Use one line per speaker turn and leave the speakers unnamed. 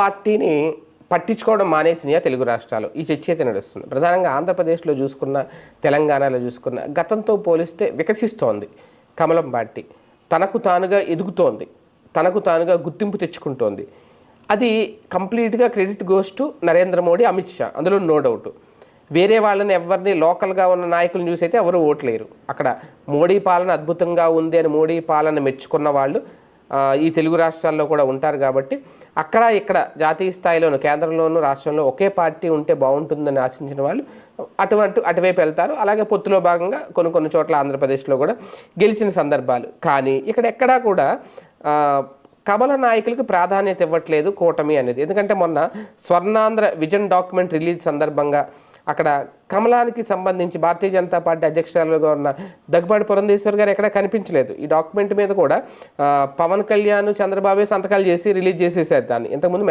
పార్టీని పట్టించుకోవడం మానేసినాయా తెలుగు రాష్ట్రాలు? ఈ చర్చ అయితే నడుస్తుంది. ప్రధానంగా ఆంధ్రప్రదేశ్లో చూసుకున్న, తెలంగాణలో చూసుకున్న, గతంతో పోలిస్తే వికసిస్తోంది కమలం పార్టీ. తనకు తానుగా ఎదుగుతోంది, తనకు తానుగా గుర్తింపు తెచ్చుకుంటోంది. అది కంప్లీట్గా credit goes to Narendra Modi, Amit Shah, అందులో నో డౌట్. వేరే వాళ్ళని ఎవరిని లోకల్గా ఉన్న నాయకులను చూసి అయితే ఎవరు ఓట్లేరు. అక్కడ మోడీ పాలన అద్భుతంగా ఉంది అని మోడీ పాలన మెచ్చుకున్న వాళ్ళు ఈ తెలుగు రాష్ట్రాల్లో కూడా ఉంటారు. కాబట్టి అక్కడ ఇక్కడ జాతీయ స్థాయిలోను, కేంద్రంలోను, రాష్ట్రంలో ఒకే పార్టీ ఉంటే బాగుంటుందని ఆశించిన వాళ్ళు అటువైపు వెళ్తారు. అలాగే పొత్తులో భాగంగా కొన్ని చోట్ల ఆంధ్రప్రదేశ్లో కూడా గెలిచిన సందర్భాలు. కానీ ఇక్కడ ఎక్కడా కూడా కమల నాయకులకు ప్రాధాన్యత ఇవ్వట్లేదు కూటమి అనేది. ఎందుకంటే మొన్న స్వర్ణాంధ్ర విజన్ డాక్యుమెంట్ రిలీజ్ సందర్భంగా అక్కడ కమలానికి సంబంధించి భారతీయ జనతా పార్టీ అధ్యక్షురాలుగా ఉన్న దగ్గుబాటి పురంధేశ్వరి గారు ఎక్కడ కనిపించలేదు. ఈ డాక్యుమెంట్ మీద కూడా పవన్ కళ్యాణ్, చంద్రబాబు సంతకాలు చేసి రిలీజ్ చేసేసారు దాన్ని. ఇంతకుముందు